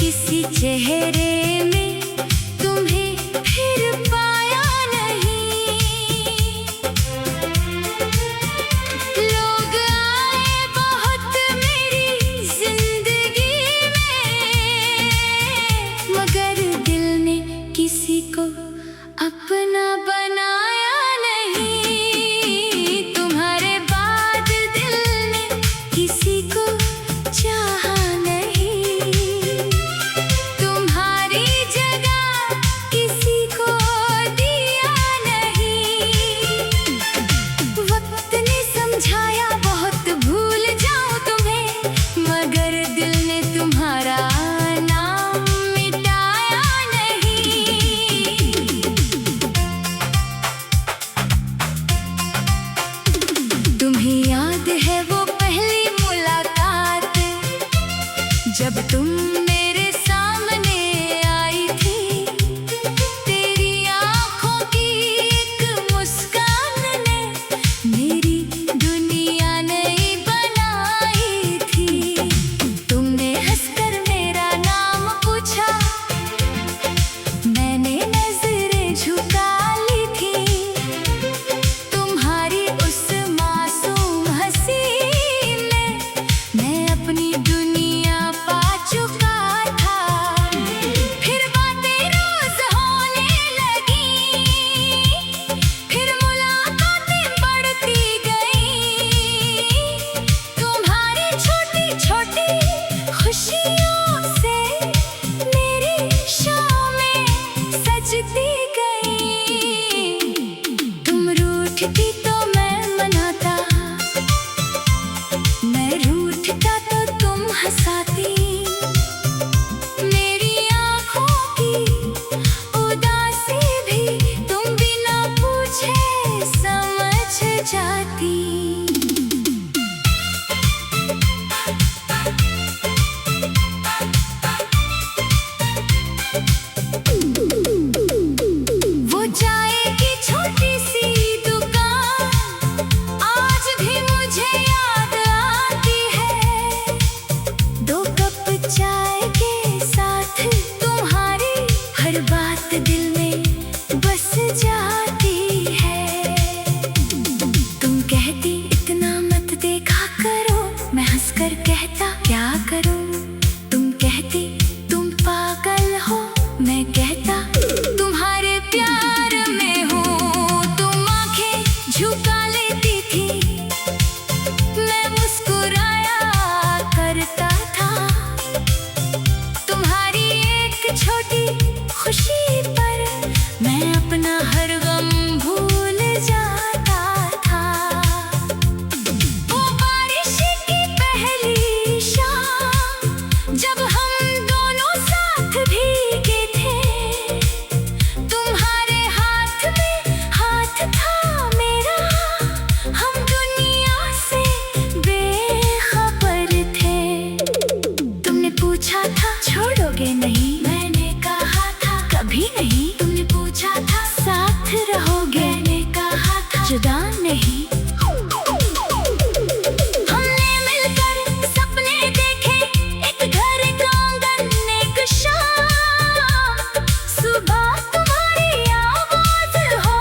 किसी चेहरे में तुम्हें फिर पाया नहीं। लोग आए बहुत मेरी जिंदगी में, मगर दिल ने किसी को अपना बनाया नहीं। तुम्हारे बाद दिल ने किसी को चाहा नहीं, तुम्हारी जगह किसी को दिया नहीं। वक्त ने समझाया बहुत भूल जाऊं तुम्हें, मगर दिल ने तुम्हारा नाम मिटाया नहीं। तुम्हें याद है वो पहली मुलाकात, जब तुम मेरे सामने आई थी। तेरी आँखों की एक मुस्कान ने मेरी दुनिया नई बनाई थी। तुमने हंसकर मेरा नाम पूछा, मैंने नजरें झुका ली थी। तुम्हारी उस मासूम हंसी में मैं अपनी दुनिया पा चुका था। फिर बातें रोज होने लगी, फिर मुलाकातें बढ़ती गई। तुम्हारी छोटी छोटी खुशियों से मेरी शामें सजती गई। तुम रूठती तो मैं मनाता, मैं रूठता तो तुम हंसाती। मेरी आँखों की उदासी भी तुम बिना पूछे समझ जाती। वो चाय की छोटी सी दुकान आज भी मुझे याद आती है। 2 कप चाय के साथ तुम्हारी हर बात दिल में बस जाती है। तुम कहती इतना मत देखा करो, मैं हंसकर कहता क्या करूं। तुम कहती तुम पागल हो, मैं कहता तुम्हारे प्यार में हूँ। तुम आंखें झुका लेती थी, मैं मुस्कुराया करता था। तुम्हारी एक छोटी खुशी पर मैं अपना हर गम भूल जाता था। वो बारिश की पहली शाम जब हम दोनों साथ भीगे थे, तुम्हारे हाथ में हाथ था मेरा, हम दुनिया से बेखबर थे। तुमने पूछा था छोड़ोगे नहीं, मैंने कहा था कभी नहीं। तुमने पूछा था साथ रहोगे, मैंने कहा था जुदा नहीं। हमने मिलकर सपने देखे, एक घर का आंगन एक शाम। सुबह तुम्हारी आवाज हो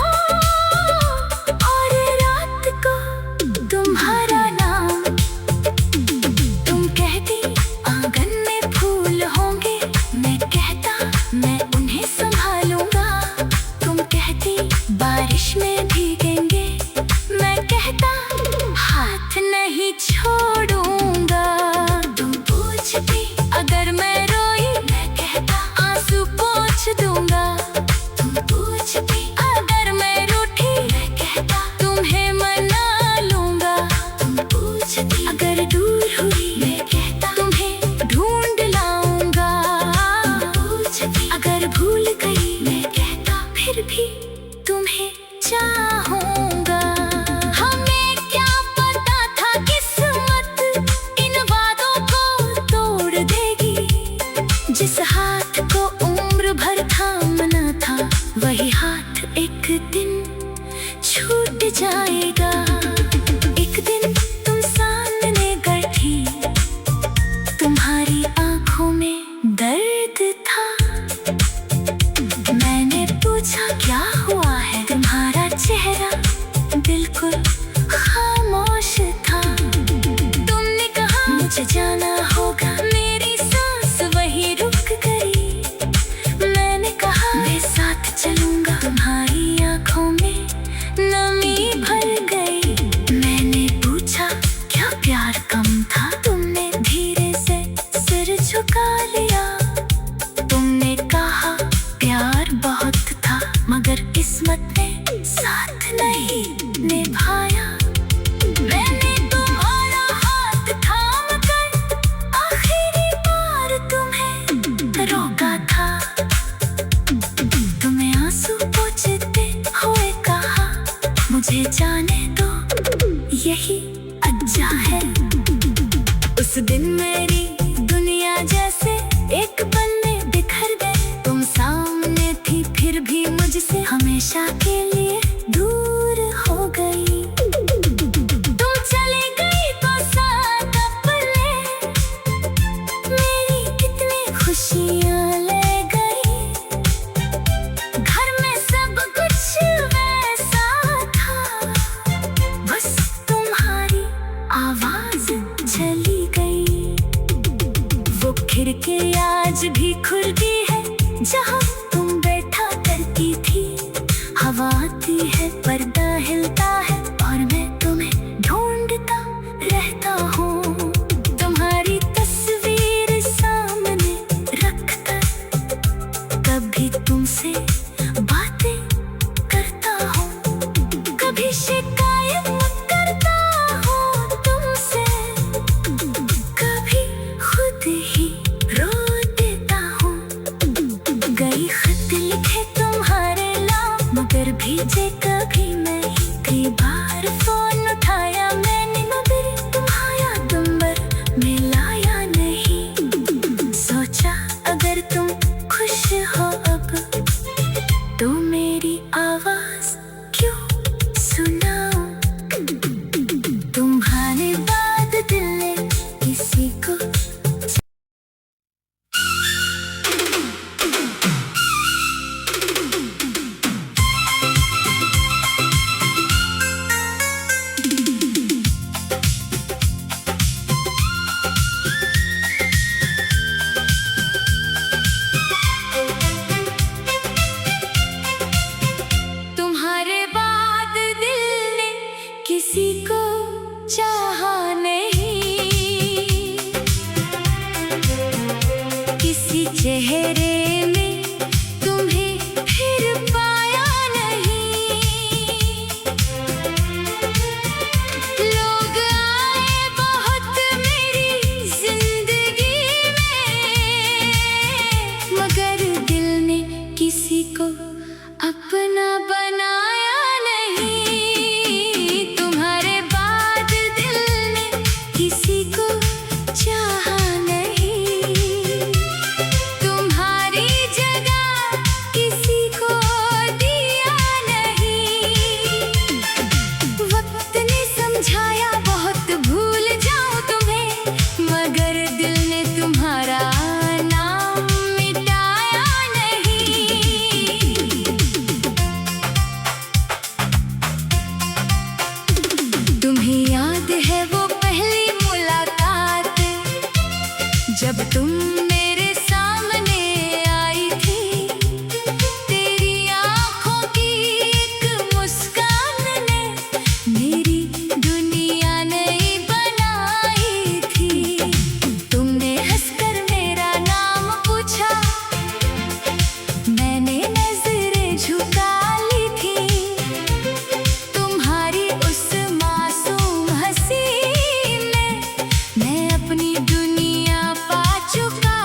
और रात को तुम्हारा नाम। तुम कहती आंगन में फूल होंगे, मैं कहता मैं उन्हें संभालूंगा। तुम कहती बारिश में भीगेंगे, मैं कहता हाथ नहीं छोड़ूंगा। तुम पूछती अगर मैं रोई, मैं कहता आंसू पोंछ दूंगा। तुम पूछती अगर मैं रूठी, मैं कहता तुम्हें मना लूंगा। तुम पूछती अगर दूर हुई, मैं कहता तुम्हें ढूंढ लाऊंगा। पूछती अगर भूल गई, मैं कहता फिर भी तुम्हें चाहूंगा। हमें क्या पता था किस्मत इन वादों को तोड़ देगी। जिस हाथ को उम्र भर थामना था, वही हाथ एक दिन छूट जाएगा। एक दिन तुम सामने बैठी, तुम्हारी आंखों में दर्द झुका लिया। तुमने कहा प्यार बहुत था, मगर किस्मत ने साथ नहीं निभाया। मैंने तुम्हारा हाथ थाम कर आखिरी बार तुम्हें रोका था। तुम्हें आंसू पोंछते हुए कहा, मुझे जाने दो, यही अच्छा है। उस दिन मेरी दुनिया जैसे एक पल में बिखर गई। तुम सामने थी फिर भी मुझसे हमेशा के लिए दूर हो गई। तुम चली गई तो साथ अपने मेरी कितनी खुशियां ले गई। घर में सब कुछ वैसा था, बस तुम्हारी आवाज चली गई। वो खिड़की आज भी खुलती है जहाँ तुम बैठा करती थी। हवा आती है, पर्दा हिलता है और मैं तुम्हें ढूंढता रहता हूँ। तुम्हारी तस्वीर सामने रखकर कभी तुमसे बातें करता हूँ, कभी शिकायत करता हूँ तुमसे, कभी खुद ही रो देता हूँ। गई खत लिखे तुम्हारे नाम, मगर भेजे कभी नहीं। कई बार फोन उठाया मैंने, मगर तुम्हारा नंबर मिलाया नहीं। सोचा अगर तुम खुश हो अब, तो मेरी आवाज क्यों सुनाऊं। तुम्हारे बाद दिल ने किसी को किसी को चाहा नहीं। किसी चेहरे में तुम्हें फिर पाया नहीं। लोग आए बहुत मेरी जिंदगी में, मगर दिल ने किसी को अपना बनाया नहीं। किसी को चाहा नहीं, तुम्हारी जगह किसी को दिया नहीं। वक्त ने समझाया बहुत भूल जाऊं तुम्हें, मगर दिल ने तुम्हारा नाम मिटाया नहीं। तुम्हें याद है वो जब तुम मेरे सामने आई थी। तेरी आंखों की एक मुस्कान ने मेरी दुनिया नई बनाई थी। तुमने हंसकर मेरा नाम पूछा, मैंने नजरें झुका ली थी। तुम्हारी उस मासूम हंसी में मैं अपनी दुनिया पा चुका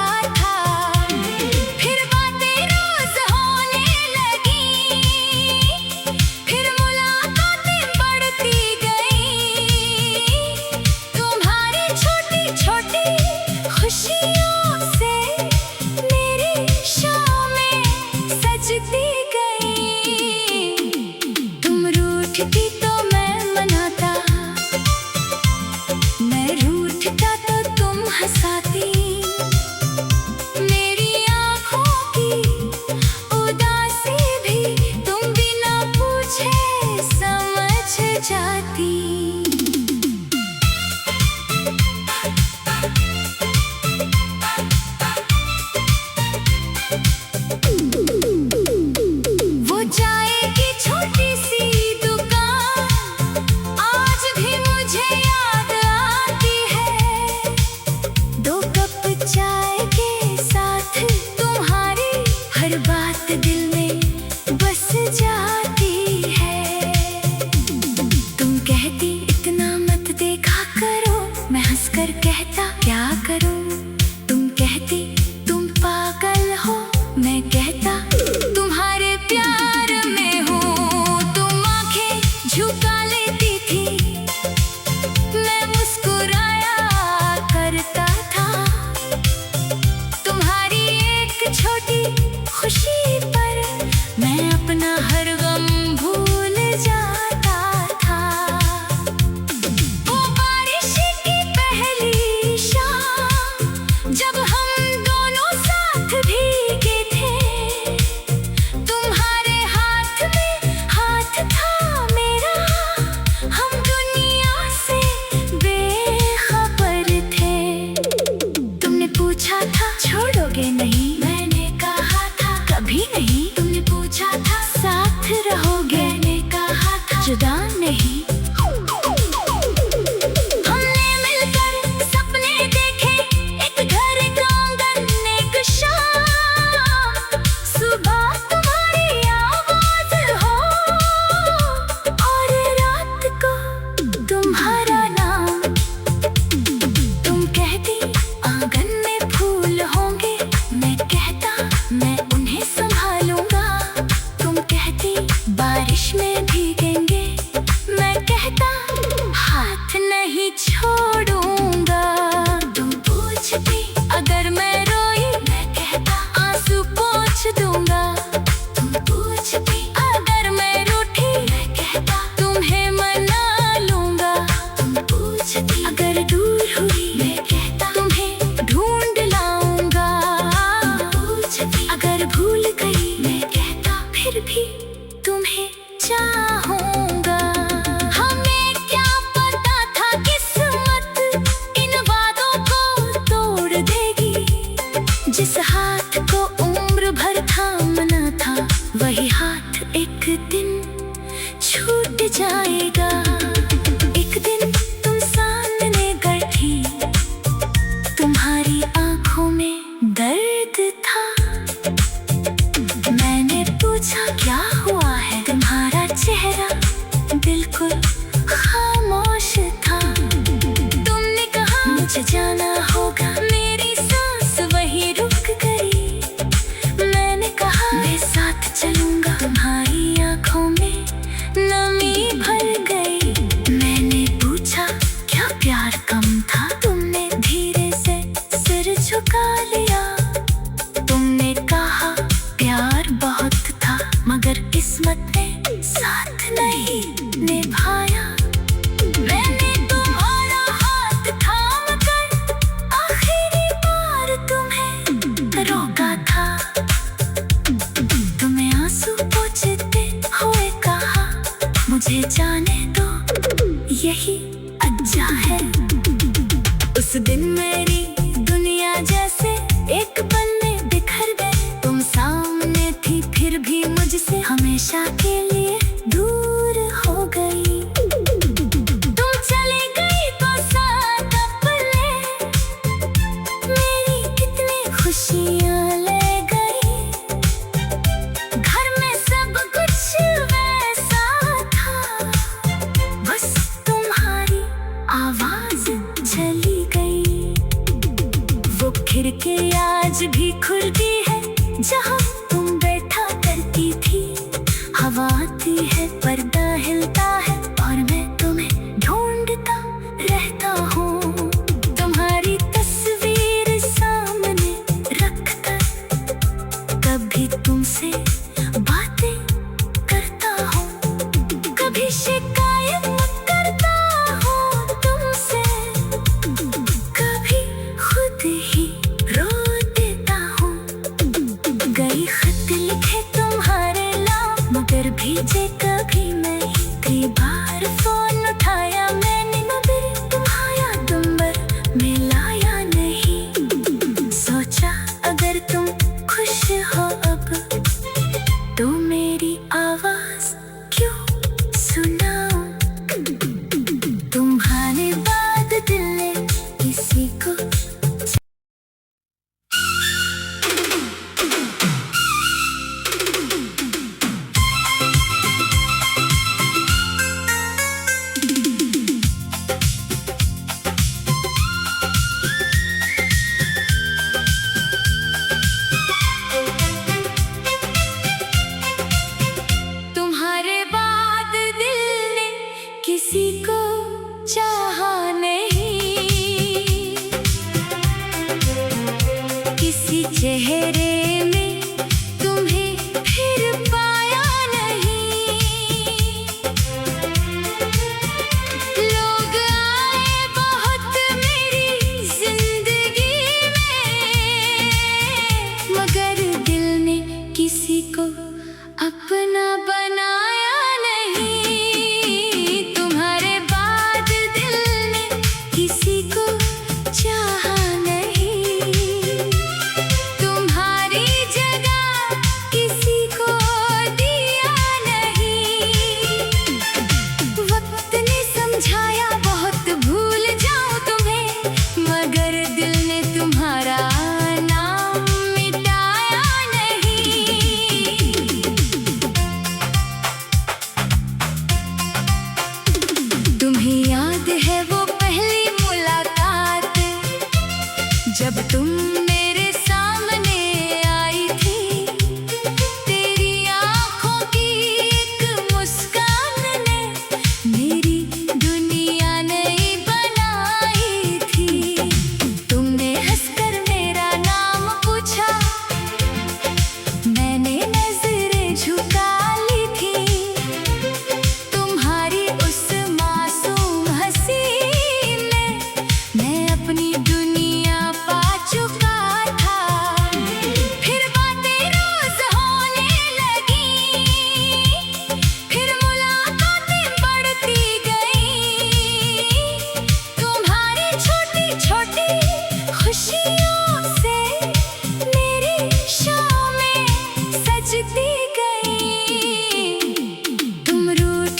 जिस हाथ को उम्र भर थामना था, वही हाथ एक दिन छूट जाएगा। एक दिन तुम सामने बैठी, तुम्हारी आंखों में दर्द था। मैंने पूछा क्या हुआ है, तुम्हारा चेहरा बिल्कुल खामोश था। तुमने कहा मुझे जाना होगा, मेरी सांस वही रुक गई। मैंने कहा मैं साथ चलूंगा, तुम्हारी आंखों में नमी भर गई। मैंने पूछा क्या प्यार कम था, तुमने धीरे से सिर झुका लिया। तुमने कहा प्यार बहुत था, मगर किस्मत ने साथ नहीं निभाया। मैंने तुम्हारा हाथ थाम कर आखिरी बार तुम्हें रोका था। तुम्हें आंसू पोंछते हुए कहा मुझे जाने दो, यही अच्छा है। उस दिन मेरी दुनिया जैसे एक पल में बिखर गई। तुम सामने थी फिर भी मुझसे हमेशा के लिए दूर हो गई। तुम चली गई तो साथ अपने मेरी कितनी खुशियां ले गई। घर में सब कुछ वैसा था, बस तुम्हारी आवाज चली गई। वो खिड़की आज भी खुलती है जहाँ तुम बैठा करती थी। हवा आती है, पर्दा हिलता है और मैं तुम्हें ढूंढता रहता हूँ। तुम्हारी तस्वीर सामने रखकर कभी तुमसे बातें करता हूँ, कभी शिकायत करता हूँ तुमसे, कभी खुद ही रो देता हूँ। गई खत लिखे तुम्हारे नाम, मगर भेजे कभी नहीं। कई बार फोन उठाया मैंने, मगर तुम्हारा नंबर मिलाया नहीं। सोचा अगर तुम खुश हो अब, तो मेरी आवाज क्यों सुनाऊं। तुम्हारे बाद दिल ने किसी को तुम्हारे बाद दिल ने किसी को चाहा नहीं। किसी चेहरे में तुम्हें फिर पाया नहीं। लोग आए बहुत मेरी जिंदगी में, मगर दिल ने किसी को अपना बनाया नहीं। तुम्हारे बाद दिल ने किसी को चाहा नहीं। तुम्हारी जगह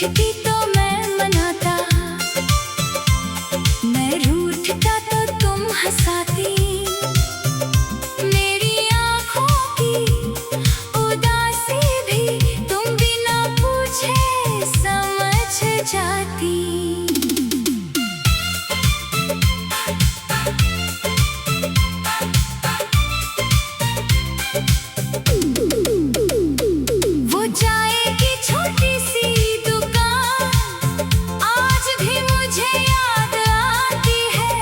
रूठती तो मैं मनाता, मैं रूठता तो तुम हंसाती। मेरी आँखों की उदासी भी तुम बिना पूछे समझ जाती। वो जाएगी छोटी सी दुकान, आज भी मुझे याद आती है।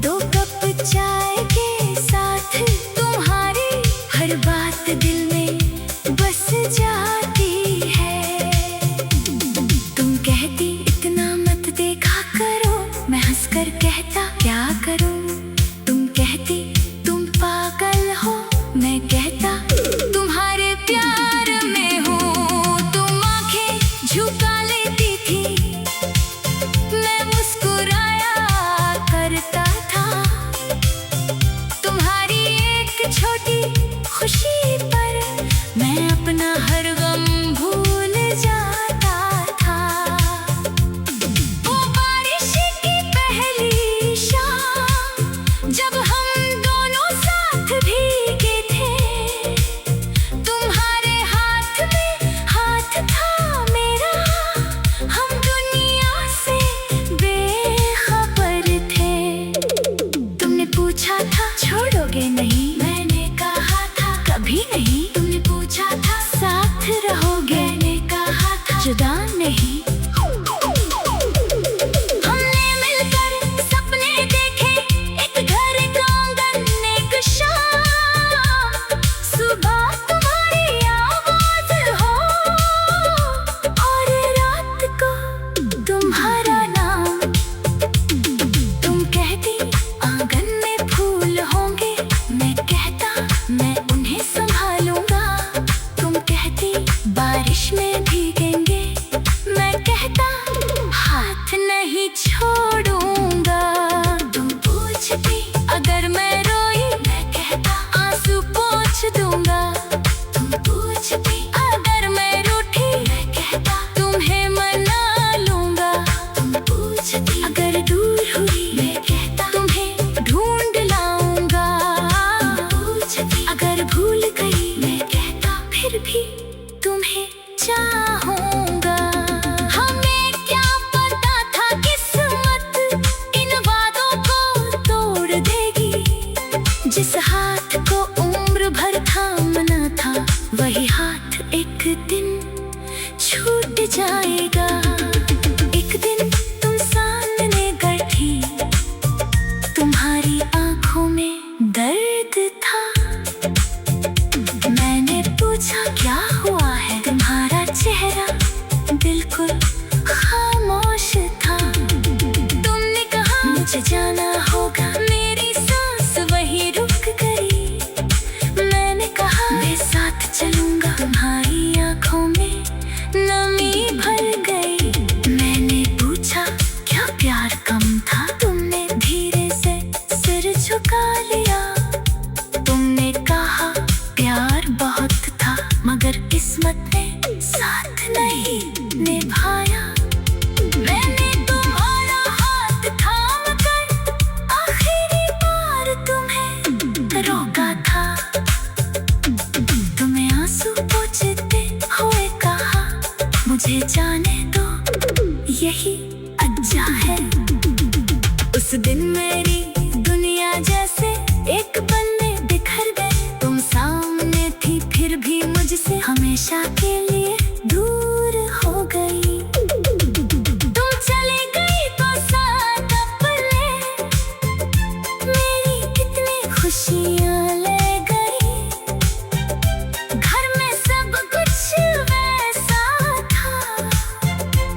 2 कप चाय के साथ तुम्हारी हर बात दिल में बस जाती है। तुम कहती इतना मत देखा करो, मैं हंसकर कहता क्या करूं। तुम कहती तुम पागल हो, मैं कहता तुम्हारे प्यार में हूँ। तुम आंखें झुका लेती थी, मैं मुस्कुराया करता था। तुम्हारी एक छोटी खुशी पर मैं अपना हर गम भूल जाता था। वो बारिश की पहली शाम जब हम दोनों साथ भीगे थे, तुम्हारे हाथ में हाथ था मेरा, हम दुनिया से बेखबर थे। तुमने पूछा था छोड़ोगे नहीं, मैंने कहा था कभी नहीं। तुमने पूछा था साथ रहोगे, मैंने कहा था जुदा नहीं। हमने मिलकर सपने देखे, एक घर का आंगन एक शाम। सुबह तुम्हारी आवाज हो और रात को तुम्हारा नाम। तुम कहती आंगन में फूल होंगे, मैं कहता मैं उन्हें संभालूंगा। तुम कहती बारिश में भीगेंगे, मैं कहता हाथ नहीं छोड़ूंगा। तुम पूछती अगर मैं रोई, मैं कहता आंसू पोंछ दूंगा। तुम पूछती अगर मैं रूठी, मैं कहता तुम्हें मना लूंगा। तुम पूछती अगर दूर हुई, मैं कहता तुम्हें ढूंढ लाऊंगा। तुम पूछती अगर भूल गई, मैं कहता फिर भी तुम्हें चाहूंगा। हमें क्या पता था किस्मत इन वादों को तोड़ देगी। जिस हाथ को उम्र भर थामना था, वही हाथ एक दिन छूट जाएगा। एक दिन तुम सामने बैठी, तुम्हारी आंखों में दर्द था। मैंने पूछा क्या हुआ है, तुम्हारा चेहरा बिल्कुल खामोश था। तुमने कहा मुझे जाना होगा, मेरी सांस वही रुक गई। मैंने कहा मैं साथ चलूंगा, तुम्हारी आंखों में नमी भर गई। मैंने पूछा क्या प्यार कम था, तुमने धीरे से सिर झुका लिया। तुमने कहा प्यार बहुत था, मगर किस्मत ने साथ नहीं निभाया। मैंने तुम्हारा हाथ थाम कर आखिरी बार तुम्हें रोका था। तुम्हें आंसू पोंछते हुए कहा मुझे जाने दो, यही अच्छा है। उस दिन मेरी दुनिया जैसे एक पल में बिखर गई। तुम सामने थी फिर भी मुझसे हमेशा के लिए दूर हो गई। तुम चली गई तो साथ अपने मेरी कितनी खुशियां ले गई। घर में सब कुछ वैसा था,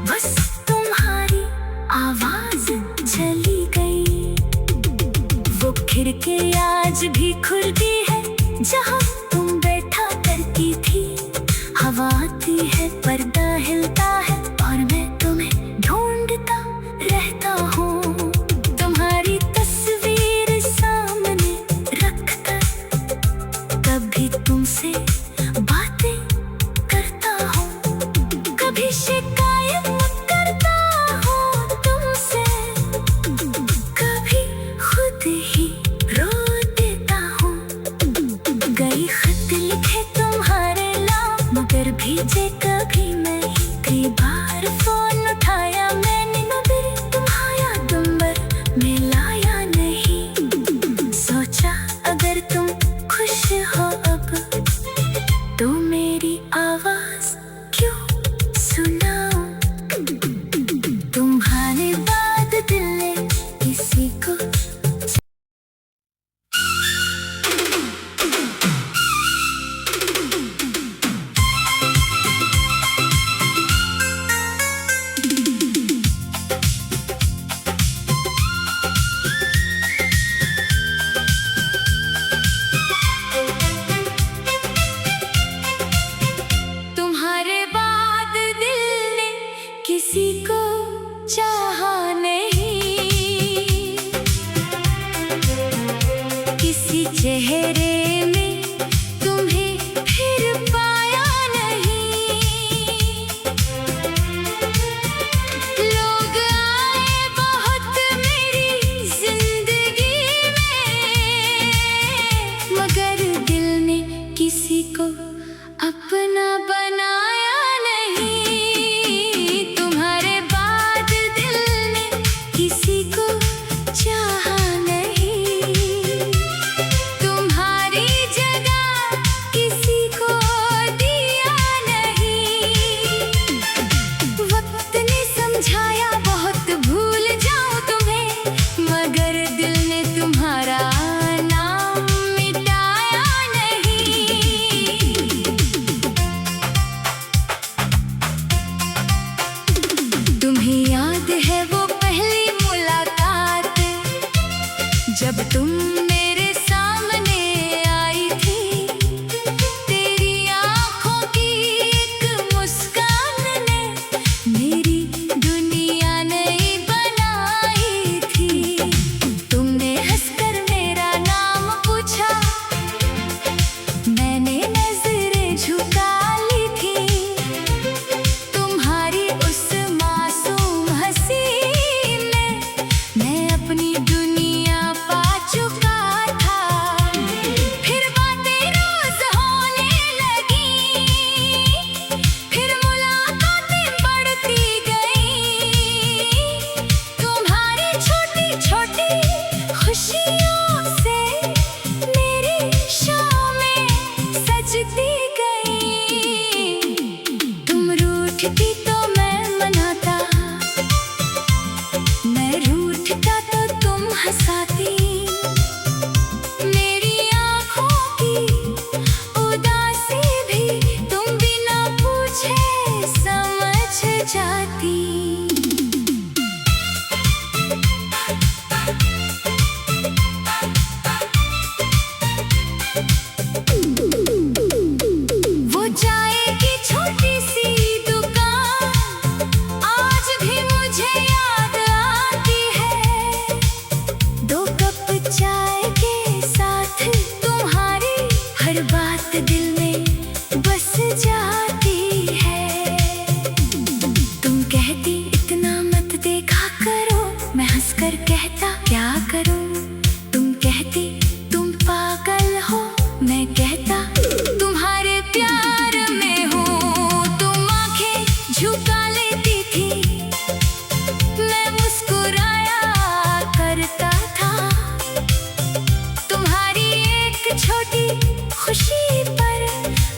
बस तुम्हारी आवाज चली गई। वो खिड़की आज भी खुलती है जहाँ तुम बैठा करती थी। हवा आती है, पर्दा हिलता है और मैं तुम्हें ढूंढता रहता हूँ। तुम्हारी तस्वीर सामने रखकर कभी तुमसे बातें करता हूँ, कभी किसी चेहरे में तुम्हें फिर पाया नहीं। लोग आए बहुत मेरी जिंदगी में, मगर दिल ने किसी को अपना बनाया नहीं। तुम्हारे बाद दिल ने किसी को चाहा नहीं, तुम्हारी जगह किसी को दिया नहीं। वक्त ने समझाया बहुत भूल जाऊं तुम्हें, मगर दिल ने तुम्हारा नाम मिटाया नहीं। तुम्हें याद है वो पहली मुलाकात, जब तुम मेरे सामने आई थी। तेरी आंखों की एक मुस्कान ने मेरी दुनिया नई बनाई थी। तुमने हंसकर मेरा नाम पूछा, मैंने नजरें झुका ली थी। तुम्हारी उस मासूम हंसी में मैं अपनी दुनिया पा चुका था। फिर बातें रोज होने लगी, फिर मुलाकातें बढ़ती गई। तुम्हारी छोटी छोटी खुशियों से मेरी शामें सजती गई। तुम रूठती तो मैं मनाता, मैं रूठता तो तुम हंसाती। मेरी आँखों की उदासी भी तुम बिना पूछे समझ जाती। वो चाय की छोटी सी दुकान आज भी मुझे याद आती है। 2 कप चाय के साथ तुम्हारी हर बात दिल में बस जाती है। तुम कहती इतना मत देखा करो, मैं हंसकर कहता क्या करूं। तुम कहती तुम पागल हो, मैं कहता तुम्हारे प्यार में हूँ। तुम आंखें झुका लेती थी, मैं मुस्कुराया करता था। तुम्हारी एक छोटी खुशी पर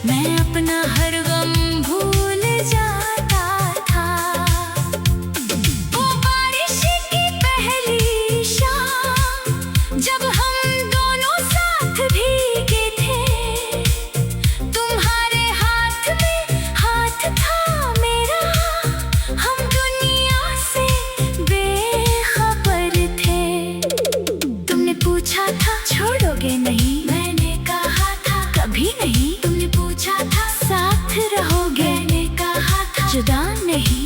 मैं अपना हर गम भूल जाता था। वो बारिश की पहली शाम जब हम दोनों साथ भीगे थे, तुम्हारे हाथ में हाथ था मेरा, हम दुनिया से बेखबर थे। तुमने पूछा था छोड़ोगे नहीं, मैंने कहा था कभी नहीं। तुमने पूछा था साथ रहोगे, मैंने कहा था जुदा नहीं।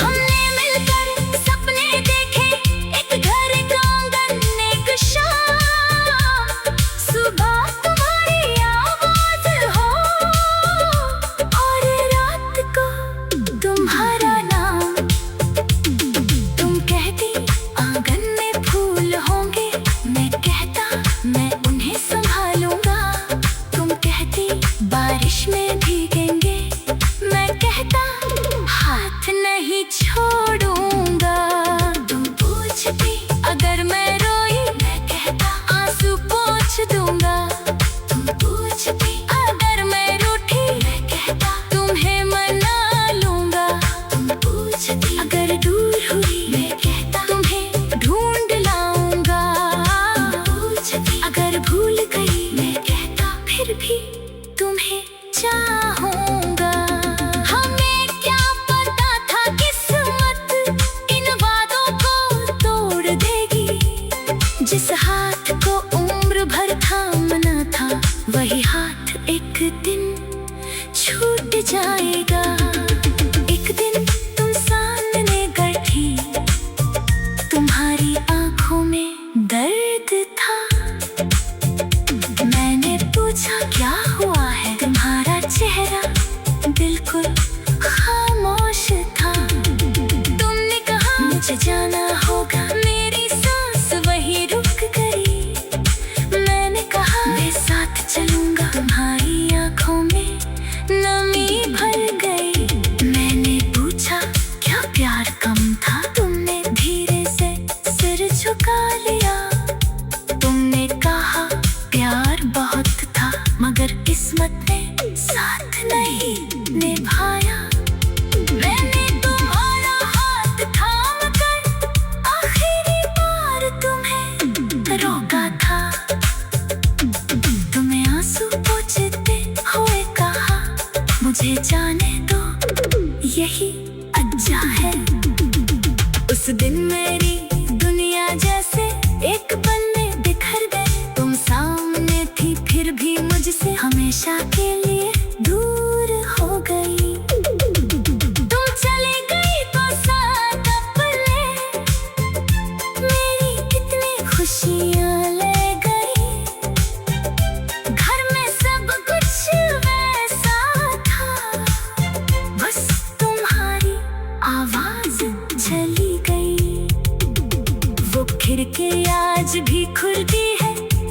हमने मिलकर सपने देखे, एक घर का आंगन एक शाम। सुबह तुम्हारी आवाज हो और रात को तुम्हारा नाम। तुम कहती आंगन में फूल होंगे, मैं कहता मैं उन्हें संभालूंगा। तुम कहती बारिश में भीगेंगे, मैं कहता हाथ नहीं छोड़ूंगा। तुम पूछती अगर मैं रोई, मैं कहता आंसू पोंछ दूंगा। तुम पूछती अगर मैं रूठी, मैं कहता तुम्हें मना लूंगा। तुम पूछती अगर दूर हुई, मैं कहता तुम्हें ढूंढ लाऊंगा। तुम पूछती अगर भूल गई, मैं कहता फिर भी तुम्हें चाहूंगा। हमें क्या पता था किस्मत इन वादों को तोड़ देगी। जिस हाथ को उम्र भर थामना था, वही हाथ एक दिन छूट जाएगा। एक दिन तुम सामने बैठी, तुम्हारी आंखों में दर्द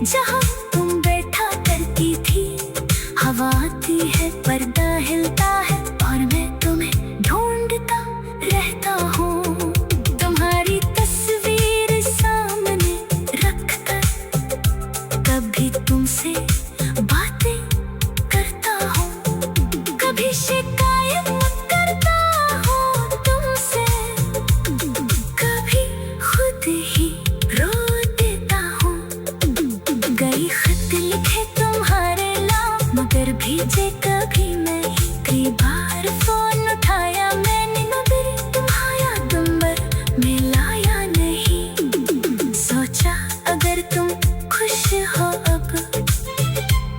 जहाँ तुम बैठा करती थी। हवा आती है, पर्दा हिलता है और मैं तुम्हें ढूंढता रहता हूँ। तुम्हारी तस्वीर सामने रखकर कभी तुमसे बातें करता हूँ, कभी शिकायत करता हूँ तुमसे, कभी खुद ही रो देता हूँ। कई खत लिखे तुम्हारे नाम मगर भेजे कभी नहीं। कई बार फोन उठाया मैंने मगर तुम्हारा नंबर मिलाया नहीं। सोचा अगर तुम खुश हो अब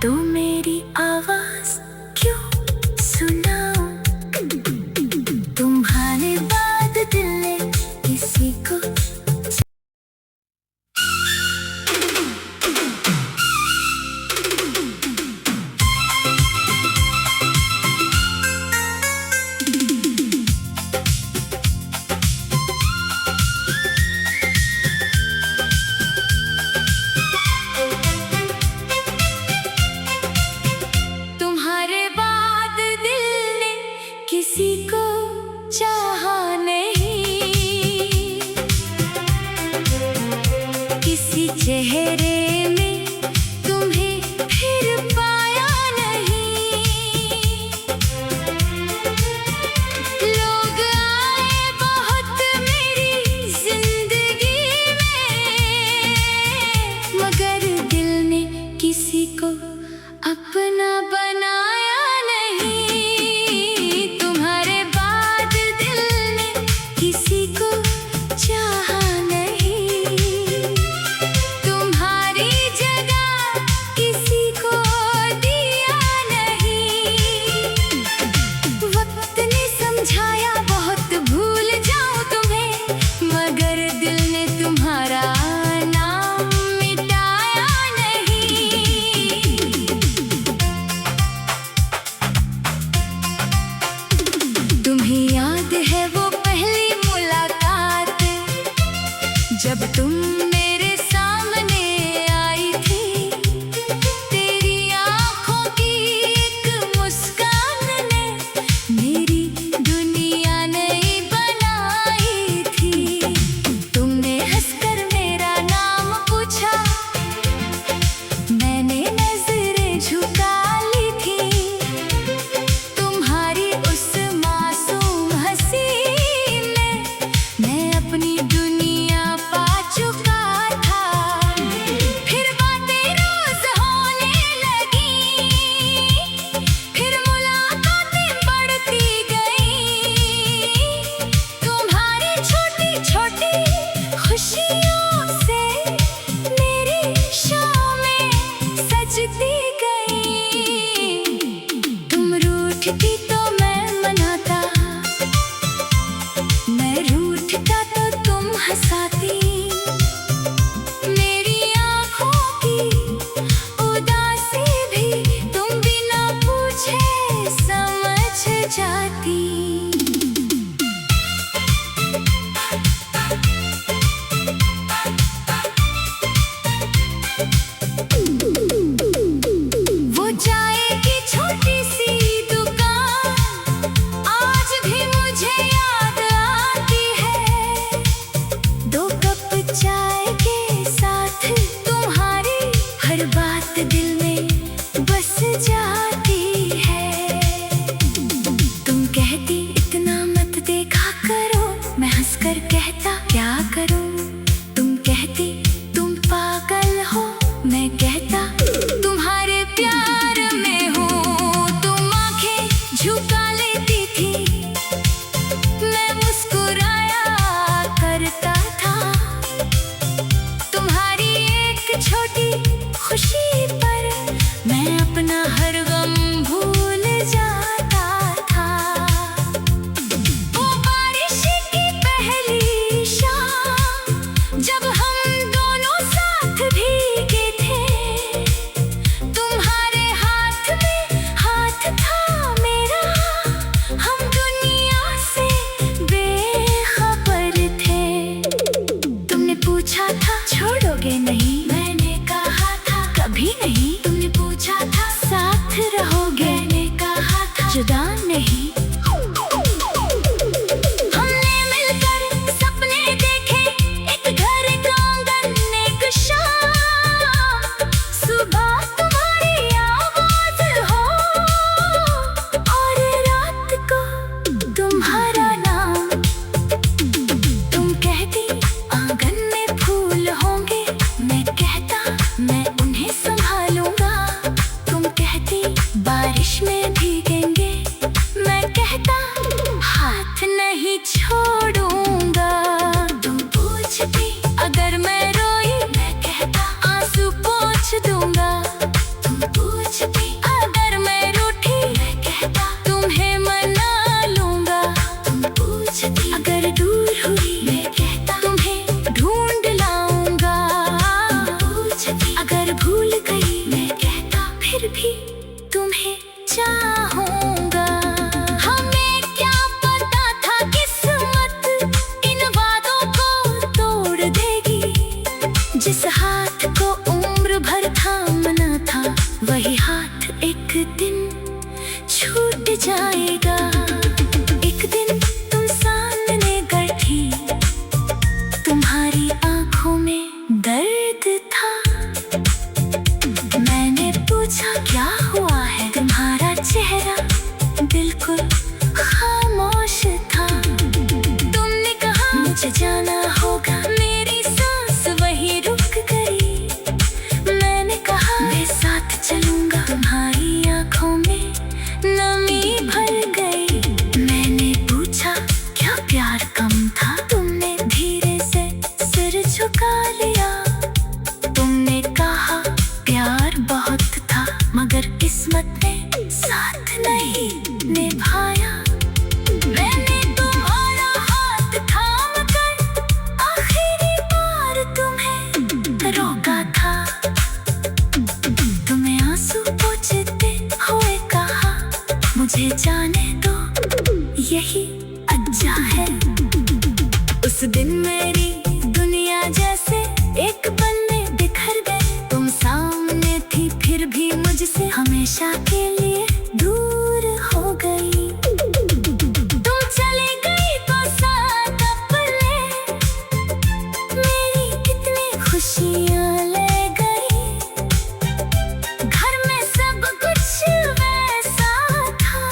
तो मेरी आवाज क्यों सुनाऊं। तुम्हारे बाद दिल ने किसी को किसी को चाहा नहीं। किसी चेहरे में तुम्हें फिर पाया नहीं। लोग आए बहुत मेरी जिंदगी में मगर दिल ने किसी को अपना बनाया किसी को चाहा नहीं। तुम्हारी जगह किसी को दिया नहीं। वक्त ने समझाया बहुत भूल जाऊं तुम्हें मगर दिल ने तुम्हारा नाम मिटाया नहीं। तुम्हें याद है वो जब तुम मेरे सामने आई थी। तेरी आँखों की एक मुस्कान ने मेरी दुनिया नई बनाई थी। तुमने हंसकर मेरा नाम पूछा, मैंने नजरें झुका ली थी। तुम्हारी उस मासूम हंसी में मैं अपनी खुशियों से मेरी शामें सजती गई। तुम रूठती तो मैं मनाता, मैं रूठता तो तुम हंसाती। मेरी आँखों की उदासी भी तुम बिना पूछे समझ जाती। हर बात दिल में बस जाती है। तुम कहती इतना मत देखा करो, मैं हंसकर कहता क्या करूं। तुम कहती तुम पागल हो, मैं कहता तुम्हारे प्यार में हूँ। तुम आंखें झुका लेती थी, मैं मुस्कुराया करता था। तुम्हारी एक छोटी खुशी पर मैं अपना हर गम भूल जाता था। वो बारिश की पहली शाम जब हम दोनों साथ भीगे थे। तुम्हारे हाथ में हाथ था मेरा, हम दुनिया से बेखबर थे। तुमने पूछा था छोड़ोगे नहीं, मैंने कहा था पर भूल गई मैं कहता फिर भी तुम्हें चाहूंगा। हमें क्या पता था किस्मत इन वादों को तोड़ देगी। जिस हाथ को उम्र भर थामना था वही हाथ एक दिन छूट जाएगा। एक दिन तुम सामने बैठी, तुम्हारी आंखों में दर्द था। मैंने पूछा क्या हुआ है, तुम्हारा चेहरा बिल्कुल खामोश था। तुमने कहा मुझे जाना होगा, मेरी सांस वही रुक गई। मैंने कहा मैं साथ चलूंगा, तुम्हारी आंखों में नमी भर गई। मैंने पूछा क्या प्यार कम था, तुमने धीरे से सिर झुका लिया। तुमने कहा प्यार बहुत था मगर किस्मत ने साथ नहीं निभाया। मैंने तुम्हारा हाथ थाम कर आखिरी बार तुम्हें रोका था। तुम्हें आंसू पोंछते हुए कहा मुझे जाने दो, यही अच्छा है। उस दिन मेरी दुनिया जैसे एक पल में बिखर गई। तुम सामने थी फिर भी मुझसे हमेशा के लिए दूर हो गई। तुम चली गई तो साथ अपने मेरी कितनी खुशियां ले गई। घर में सब कुछ वैसा था,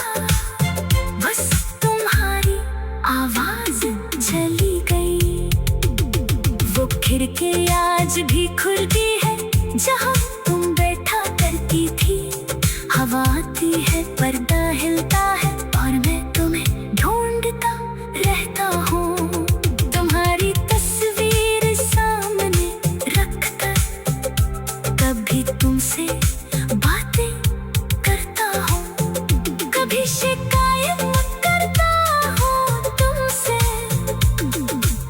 बस तुम्हारी आवाज चली गई। वो खिड़की आज भी खुलती है जहाँ तुम बैठा करती थी। हवा आती है, पर्दा हिलता है और मैं तुम्हें ढूंढता रहता हूँ। तुम्हारी तस्वीर सामने रखकर कभी तुमसे बातें करता हूँ, कभी शिकायत करता हूँ तुमसे,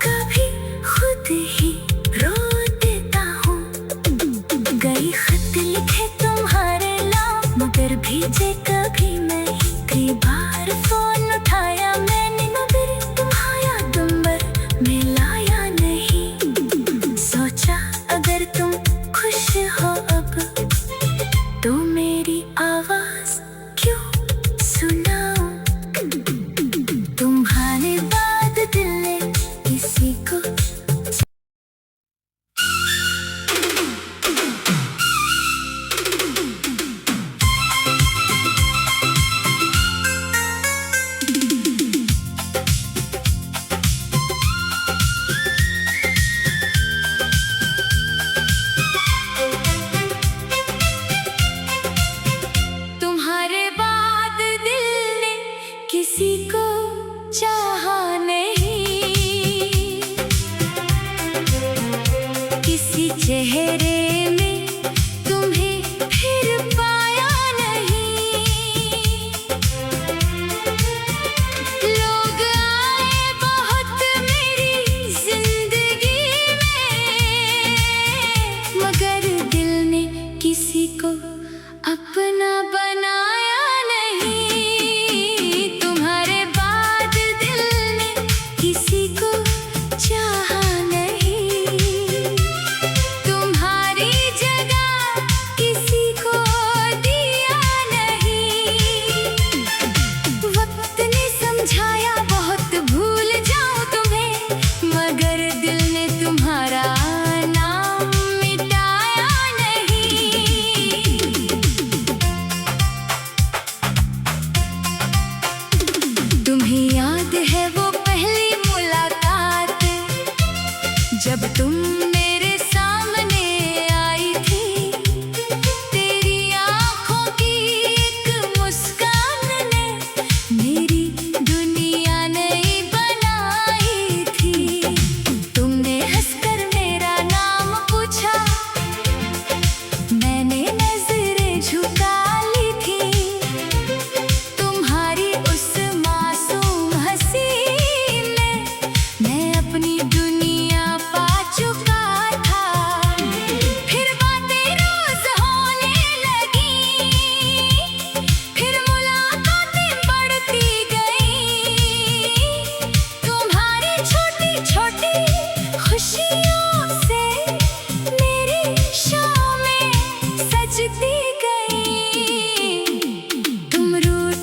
कभी खुद ही रो देता हूँ। गई खत लिखे तुम्हारे नाम मगर भेजे कभी नहीं। कई बार फोन उठाया मैंने मगर तुम्हारा नंबर मिलाया नहीं। सोचा अगर तुम खुश हो अब तो मेरी आवाज क्यों सुनाऊं। तुम्हारे बाद दिल ने किसी को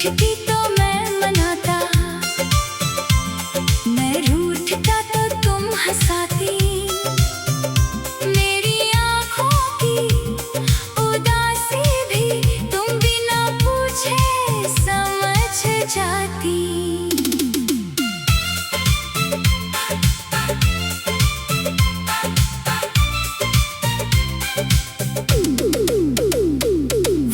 रूठती तो मैं मनाता, मैं रूठता तो तुम हंसाती। मेरी आँखों की उदासी भी तुम बिना पूछे समझ जाती।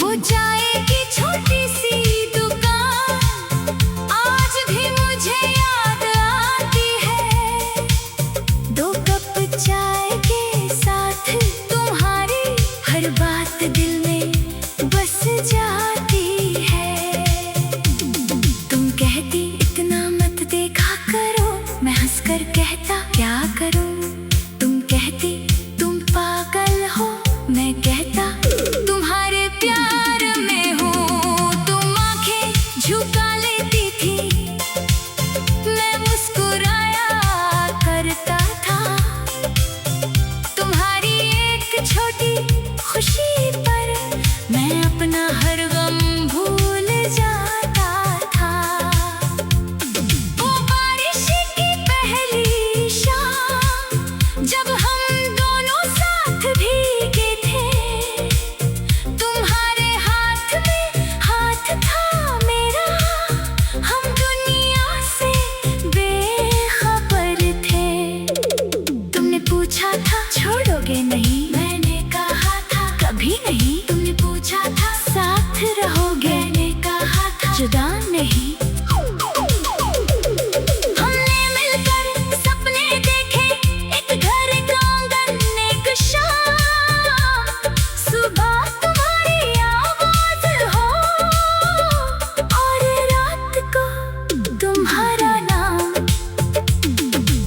वो चाय की छोटी सी दुकान आज भी मुझे याद आती है। 2 कप चाय के साथ तुम्हारी हर बात दिल में बस जाती है। तुम कहती इतना मत देखा करो, मैं हंसकर कहता क्या करूं। तुम कहती तुम पागल हो, मैं कहता तुम्हारे प्यार में हूँ। तुम आंखें झुका लेती थी, मैं मुस्कुराया करता था। तुम्हारी एक छोटी खुशी पर मैं अपना हर गम भूल जाता था। वो बारिश की पहली शाम जब हम दोनों साथ भीगे थे, तुम्हारे हाथ में हाथ था मेरा, हम दुनिया से बेखबर थे। तुमने पूछा था छोड़ोगे नहीं, मैंने कहा था कभी नहीं। तुमने पूछा था साथ रहोगे, मैंने कहा था जुदा नहीं। हमने मिलकर सपने देखे, एक घर का आंगन एक शाम। सुबह तुम्हारी आवाज हो और रात को तुम्हारा नाम।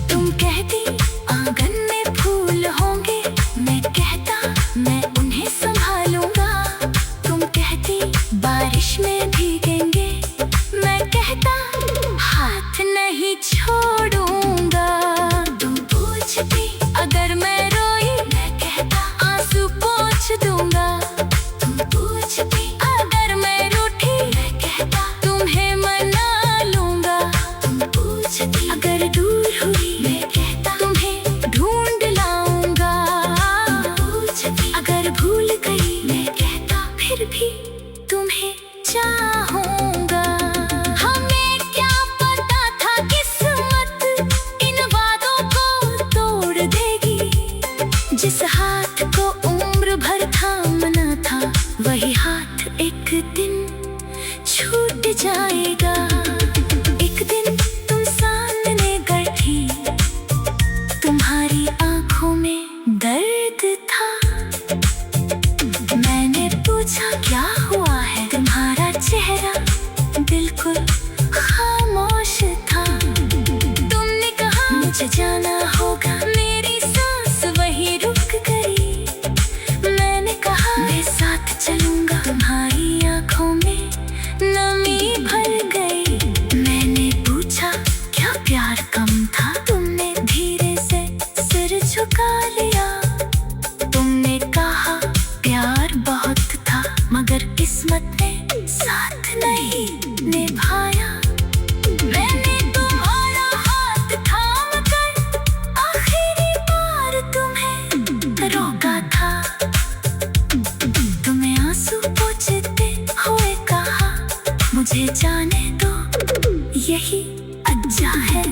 तुम कहती आंगन में फूल होंगे, मैं कहता मैं उन्हें संभालूंगा। तुम कहती बारिश में भीगेंगे, मैं कहता हाथ नहीं छोड़ूंगा। तुम पूछती अगर मैं रोई, मैं कहता आंसू पोंछ दूंगा। तुम पूछती अगर मैं रूठी, मैं कहता तुम्हें मना लूंगा। तुम पूछती अगर दूर हुई, मैं कहता तुम्हें ढूंढ लाऊंगा। तुम पूछती अगर भूल गई, मैं कहता फिर भी तुम्हें चाहूंगा। हमें क्या पता था किस्मत इन वादों को तोड़ देगी। जिस हाथ को उम्र भर थामना था, वही हाथ एक दिन छूट जाएगा। एक दिन तुम सामने बैठी, तुम्हारी आंखों में दर्द था। मैंने पूछा क्या हुआ है, तुम्हारा चेहरा बिल्कुल खामोश था। तुमने कहा मुझे जाना होगा, मेरी सांस वही रुक गई। मैंने कहा मैं साथ चलूंगा, तुम्हारी आंखों में नमी भर गई। मैंने पूछा क्या प्यार कम था, तुमने धीरे से सिर झुका लिया। तुमने कहा प्यार बहुत था, मगर किस्मत ने साथ नहीं निभाया। मैंने तुम्हारा हाथ थाम कर आखिरी बार तुम्हें रोका था। तुम्हें आंसू पोंछते हुए कहा मुझे जाने दो, यही अच्छा है।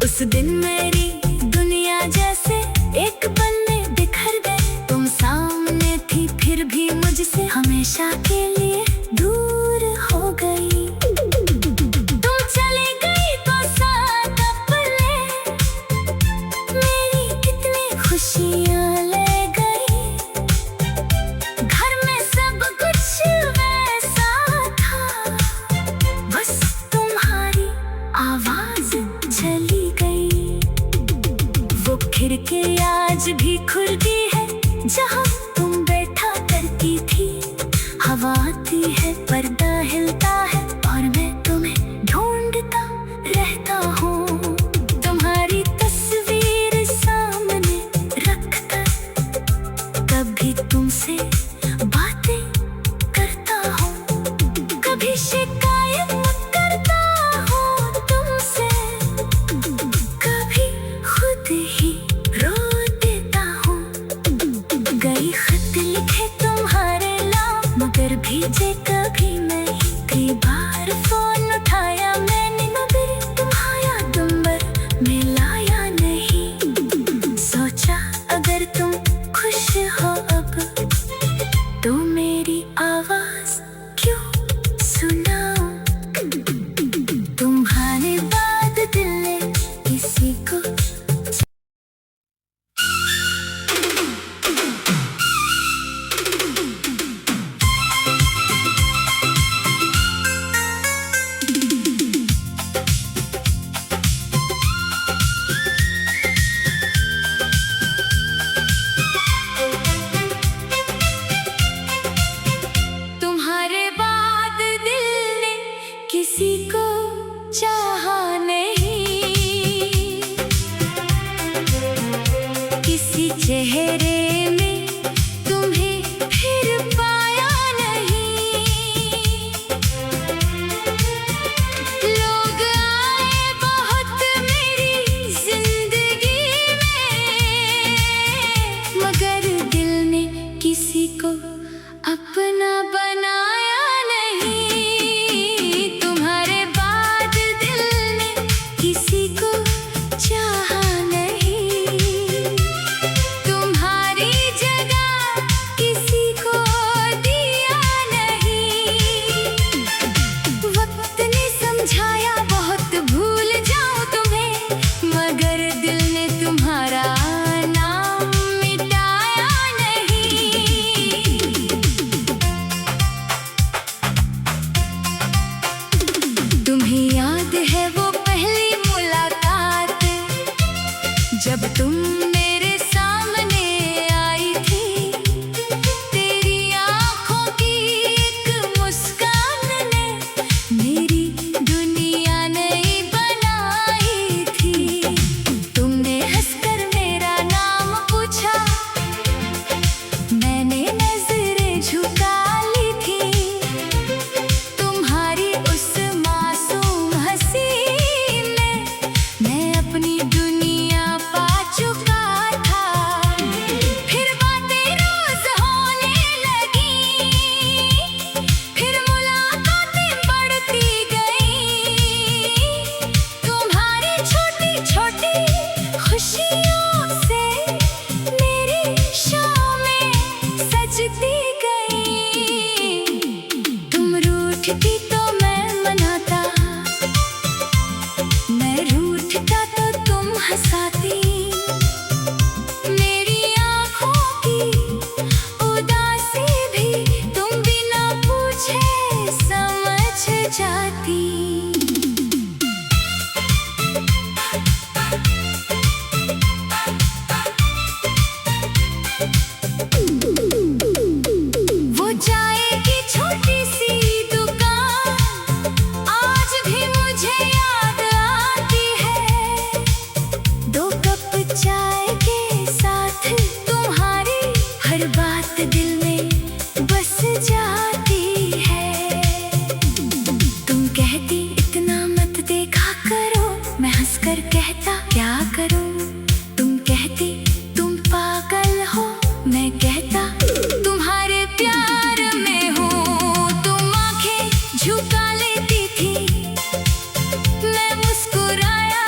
उस दिन मेरी दुनिया जैसे एक पल में बिखर गई। तुम सामने थी फिर भी मुझसे हमेशा के लिए दूर हो गई। तुम चली गई तो साथ अपने मेरी कितनी खुशियां ले गई। घर में सब कुछ वैसा था, बस तुम्हारी आवाज चली गई। वो खिड़की आज भी खुलती है जहाँ तुम बैठा करती थी। हवा आती है, पर्दा हिलता है और मैं तुम्हें ढूंढता रहता हूँ। तुम्हारी तस्वीर सामने रखकर कभी तुमसे बातें करता हूँ, कभी खत लिखे तुम्हारे नाम मगर भेजे कभी नहीं। कई बार फोन उठाया मैंने मगर तुम्हारा नंबर मिलाया नहीं। सोचा अगर तुम खुश हो अब तो मेरी आवाज क्यों सुनाऊं। तुम्हारे बाद दिल ने किसी को किसी को चाहा नहीं। किसी चेहरे में तुम्हें फिर पाया नहीं। लोग आए बहुत मेरी जिंदगी में मगर दिल ने किसी को अपना बनाया नहीं। किसी को चाहा नहीं। तुम्हारी जगह किसी को दिया नहीं। वक्त ने समझाया बहुत भूल जाऊं तुम्हें मगर दिल ने तुम्हारा नाम मिटाया नहीं। तुम्हें याद है वो जब तुम मेरे सामने आई थी। तेरी आँखों की एक मुस्कान ने मेरी दुनिया नई बनाई थी। तुमने हंसकर मेरा नाम पूछा मैंने नजरें झुका ली थी। तुम्हारी उस मासूम हंसी में मैं अपनी दुनिया पा चुका था। फिर बातें रोज होने लगी। फिर मुलाकातें बढ़ती गई। तुम्हारी छोटी छोटी खुशियों से मेरी शामें सजती गई। तुम रूठती तो मैं मनाता। मैं रूठता तो तुम हंसाती। मेरी आँखों की उदासी भी तुम बिना पूछे समझ जाती। वो चाय की छोटी सी दुकान आज भी मुझे याद आती है। 2 कप चाय के साथ तुम्हारी हर बात दिल में बस जाती है। तुम कहती इतना मत देखा करो। मैं हंसकर कहता क्या करूं। तुम कहती तुम पागल हो। मैं कहता तुम्हारे प्यार में हूँ। तुम आंखें झुका लेती थी। मैं मुस्कुराया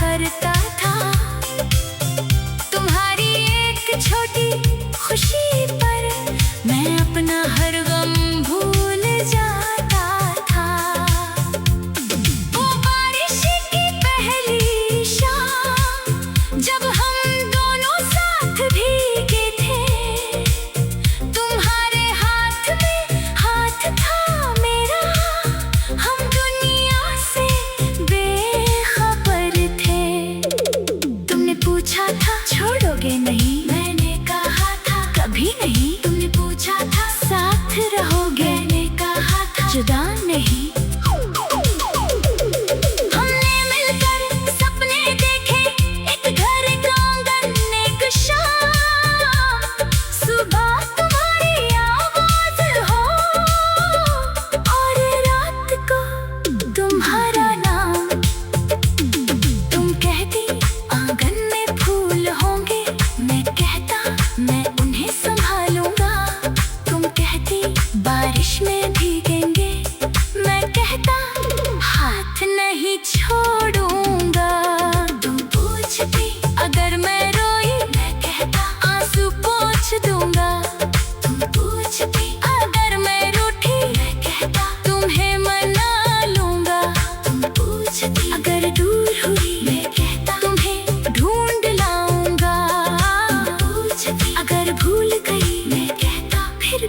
करता था। तुम्हारी एक छोटी खुशी पर मैं अपना हर गम भूल जाता था। वो बारिश की पहली शाम जब हम दोनों साथ भीगे थे। तुम्हारे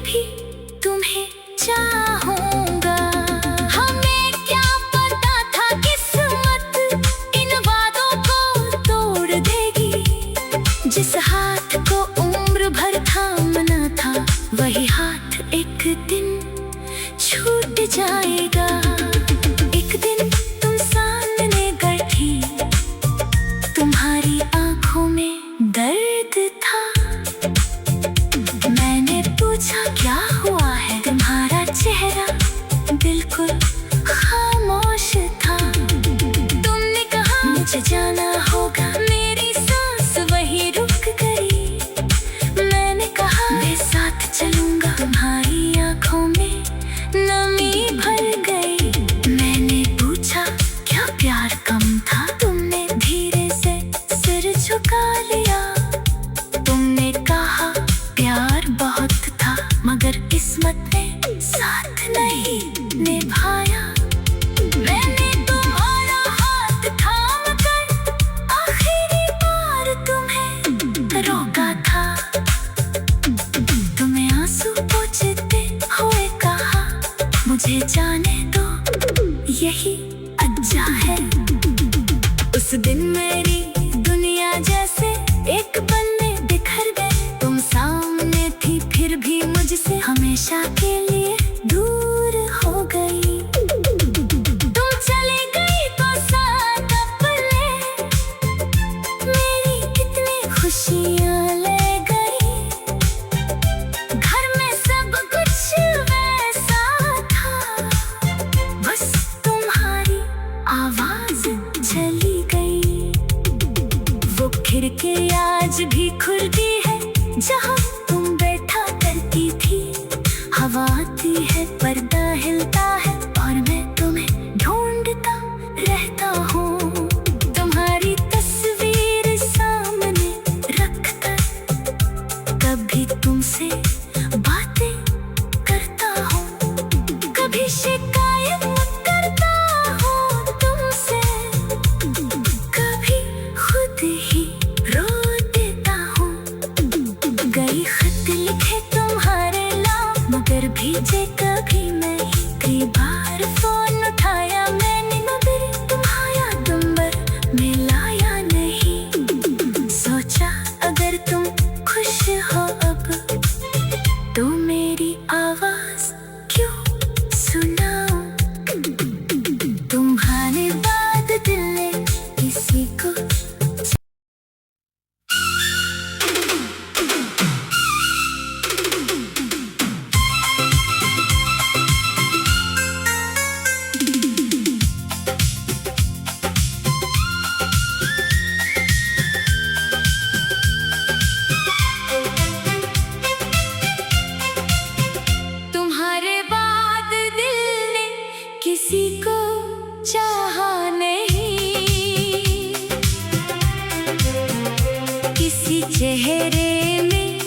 भी तुम्हें चाहूंगा। हमें क्या पता था किस्मत इन वादों को तोड़ देगी। जिस हाथ को उम्र भर थामना था वही हाथ एक दिन छूट जाएगा। एक दिन तुम सामने बैठी, तुम्हारी आंखों में दर्द था। मैंने पूछा क्या हुआ है, तुम्हारा चेहरा बिल्कुल खामोश था। तुमने कहा मुझे जाना होगा, मेरी सांस वही रुक गई। मैंने कहा मैं साथ चलूंगा, तुम्हारी आंखों में नमी भर गई। मैंने पूछा क्या प्यार कम था, तुमने धीरे से सिर झुका लिया। तुमने कहा प्यार बहुत था मगर किस्मत ने साथ नहीं निभाया। मैंने तुम्हारा हाथ थामकर आखिरी बार तुम्हें रोका था। तुम्हें आंसू पोंछते हुए कहा मुझे जाने दो, यही अच्छा है। उस दिन मेरी दुनिया जैसे एक पल में बिखर गई। तुम सामने थी फिर भी मुझसे हमेशा के लिए दूर हो गई। तुम चली गई तो साथ अपने मेरी कितनी खुशियां ले गई। घर में सब कुछ वैसा था, बस तुम्हारी आवाज चली गई। वो खिड़की आज भी खुलती है जहाँ तुम बैठा करती थी। हवा आती है, पर्दा हिलता है और मैं तुम्हें ढूंढता रहता हूँ। तुम्हारी तस्वीर सामने रखकर कभी तुमसे बातें करता हूँ, कभी शिकायत करता हूँ तुमसे, कभी खुद ही रो देता हूँ। गई खत लिखे तुम्हारे नाम मगर भेजे कभी नहीं। कई बार फोन उठाया मैंने मगर तुम्हारा नंबर मिलाया नहीं। सोचा अगर तुम खुश हो अब तो मेरी आवाज क्यों सुनाऊं। तुम्हारे बाद दिल ने किसी को तुम्हारे बाद दिल ने किसी को चाहा नहीं। किसी चेहरे में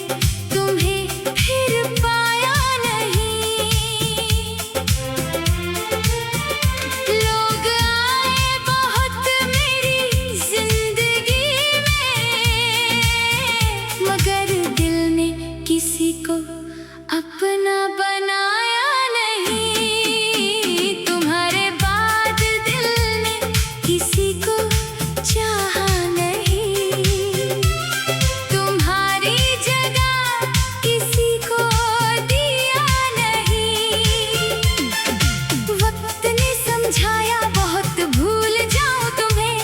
तुम्हें फिर पाया नहीं। लोग आए बहुत मेरी जिंदगी में मगर दिल ने किसी को अपना बनाया नहीं। तुम्हारे बाद दिल ने किसी को चाहा नहीं। तुम्हारी जगह किसी को दिया नहीं। वक्त ने समझाया बहुत भूल जाऊं तुम्हें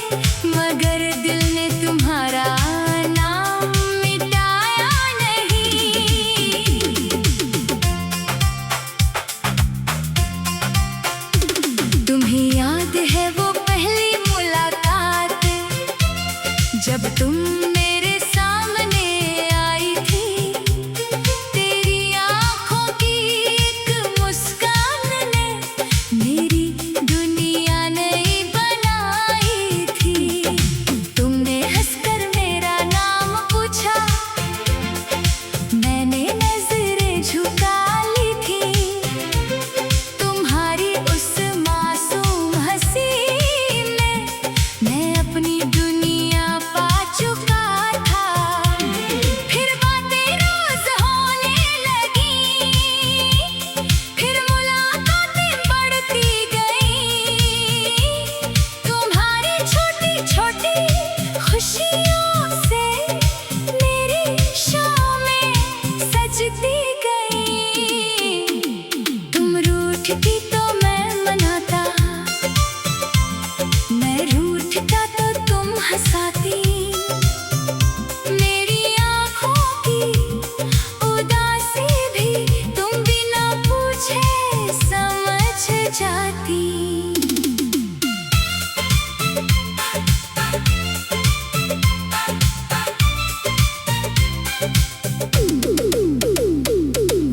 मगर दिल ने तुम्हारा नाम मिटाया नहीं। समझती गई। तुम रूठती तो मैं मनाता, मैं रूठता तो तुम हंसाती। मेरी आँखों की उदासी भी तुम बिना पूछे समझ जाती।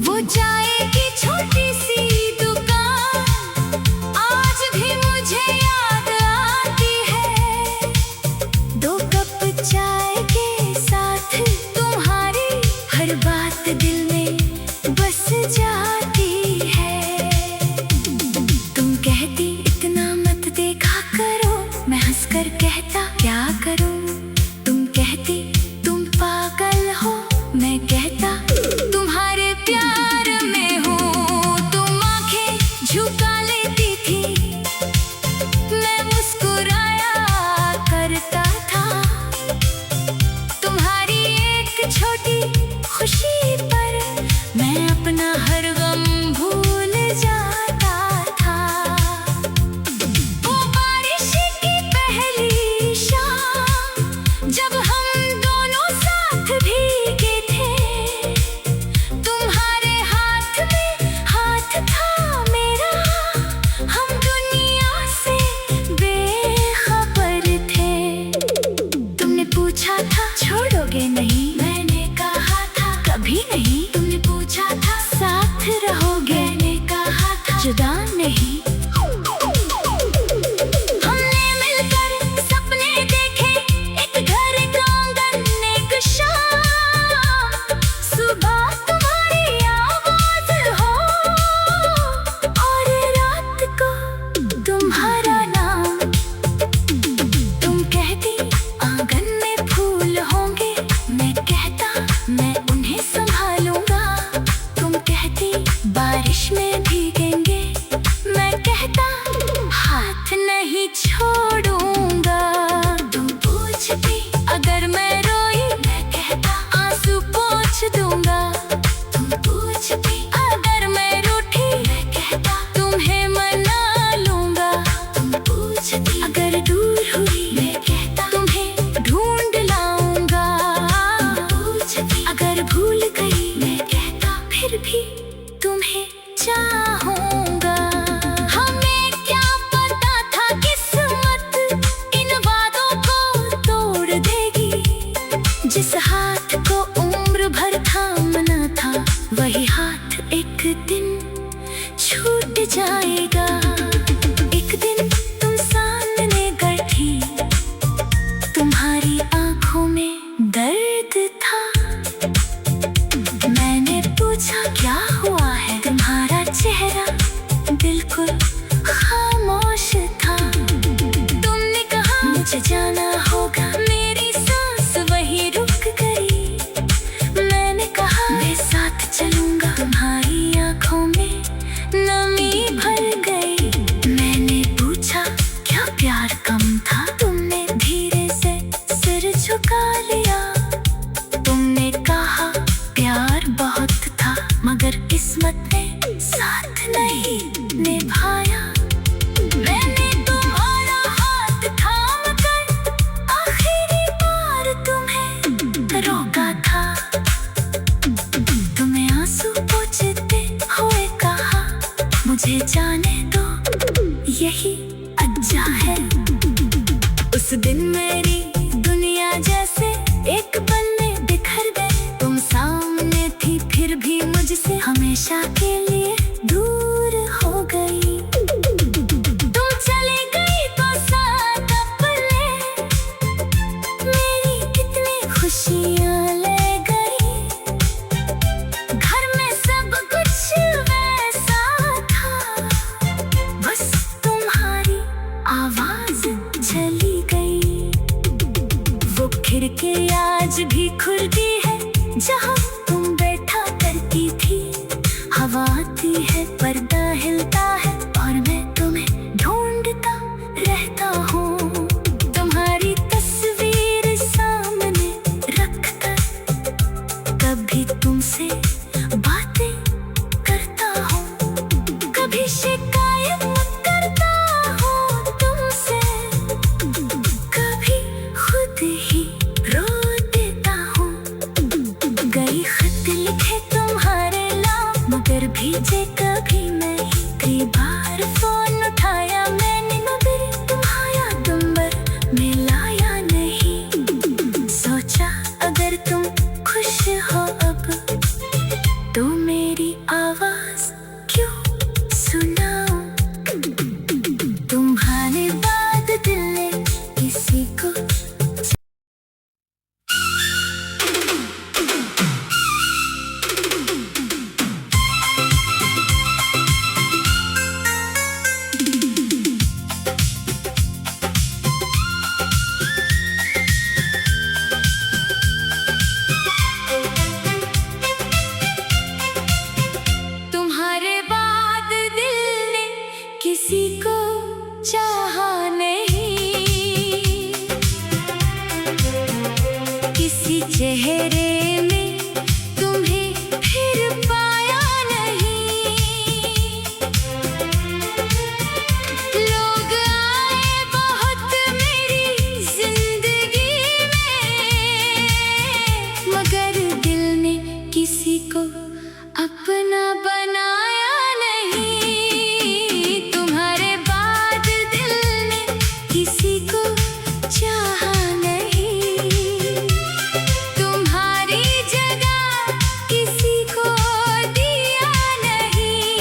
वो चाय की छोटी सी दुकान आज भी मुझे याद आती है। 2 कप चाय के साथ तुम्हारी हर बात दिल में बस जाती है। तुम कहती इतना मत देखा करो, मैं हंसकर कहता क्या करूं। तुम कहती तुम पागल हो, मैं कहता तुम्हारे प्यार में हूँ। तुम आंखें झुका लेती थी, मैं मुस्कुराया करता था। तुम्हारी एक छोटी खुशी पर मैं अपना हर गम भूल जाता था। वो बारिश की पहली शाम जब हम दोनों साथ भीगे थे, तुम्हारे हाथ में हाथ था मेरा, हम दुनिया से बेखबर थे। तुमने पूछा था छोड़ोगे नहीं, मैंने कहा था कभी नहीं। तुमने पूछा था साथ रहोगे, मैंने कहा था जुदा नहीं। हमने मिलकर सपने देखे, एक घर का आंगन एक शाम। सुबह तुम्हारी आवाज हो और रात को तुम्हारा नाम। तुम कहती आंगन में फूल होंगे, मैं कहता मैं उन्हें संभालूंगा। तुम कहती बारिश में भीगेंगे, मैं कहता हाथ नहीं छोड़ूंगा। तुम पूछती अगर मैं रोई, मैं कहता आंसू पोंछ दूंगा। तुम पूछती अगर मैं रूठी, मैं कहता तुम्हें मना लूंगा। तुम पूछती अगर दूर हुई, मैं कहता तुम्हें ढूंढ लाऊंगा। पूछती अगर भूल गई, मैं कहता फिर भी तुम्हें चाहूंगा। हमें क्या पता था किस्मत इन वादों को तोड़ देगी। जिस हाथ को उम्र भर थामना था, वही हाथ एक दिन छूट जाएगा। एक दिन तुम सामने बैठी, तुम्हारी आंखों में दर्द था। मैंने पूछा क्या हुआ है, तुम्हारा चेहरा बिल्कुल खामोश था। तुमने कहा मुझे जाना होगा, मेरी सांस वही रुक गई। मैंने कहा मैं साथ चलूंगा, तुम्हारी आंखों में नमी भर गई। मैंने पूछा क्या प्यार कम था, तुमने धीरे से सिर झुका लिया। तुमने कहा प्यार बहुत था, मगर किस्मत ने साथ नहीं निभाया। मैंने तुम्हारा हाथ थाम कर आखिरी बार तुम्हें रोका था। तुम्हें आंसू पोंछते हुए कहा मुझे जाने दो, यही अच्छा है। उस दिन मेरी दुनिया जैसे एक पल में बिखर गई। तुम सामने थी फिर भी मुझसे हमेशा के लिए दूर हो गई। तुम चली गई तो साथ अपने मेरी कितनी खुशियां ले गई। घर में सब कुछ वैसा था, बस तुम्हारी आवाज चली गई। वो खिड़की आज भी खुलती है जहाँ तुम बैठा करती थी। हवा आती है, पर्दा हिलता है और मैं तुम्हें ढूंढता रहता हूँ। तुम्हारी तस्वीर सामने रखकर कभी तुमसे भेजे कभी नहीं, कई बार फोन उठाया मैंने मगर तुम्हारा नंबर में लाया नहीं। सोचा अगर तुम खुश हो अब तो मेरी आवाज क्यों सुनाऊं। तुम्हारे बाद दिल ने किसी को किसी को चाहा नहीं, किसी चेहरे में तुम्हें फिर पाया नहीं। लोग आए बहुत मेरी जिंदगी में, मगर दिल ने किसी को अपना बनाया किसी को चाहा नहीं। तुम्हारी जगह किसी को दिया नहीं।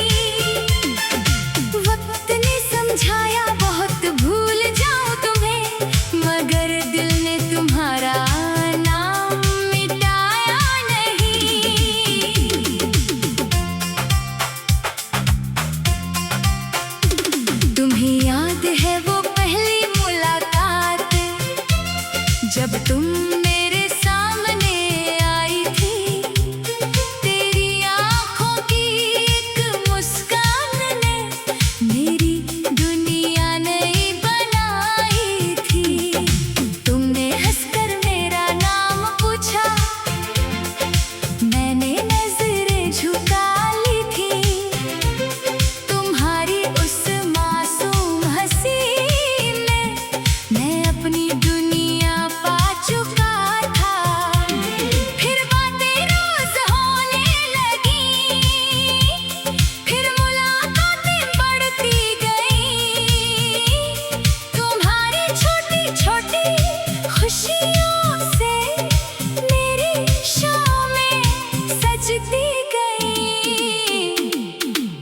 वक्त ने समझाया बहुत भूल जाऊं तुम्हें, मगर दिल ने तुम्हारा नाम मिटाया नहीं। तुम्हें याद है वो जब तुम मेरे सामने आई थी, तेरी आंखों की एक मुस्कान ने मेरी दुनिया नई बनाई थी। तुमने हंसकर मेरा नाम पूछा, मैंने नजरें झुका ली थी। तुम्हारी उस मासूम हंसी में मैं अपनी दुनिया चुका था। फिर बातें रोज होने लगी, फिर मुलाकातें बढ़ती गई। तुम्हारी छोटी छोटी खुशियों से मेरी शामें सजती गई।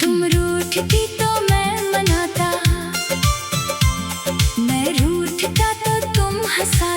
तुम रूठती तो मैं मनाता, मैं रूठता तो तुम हंसा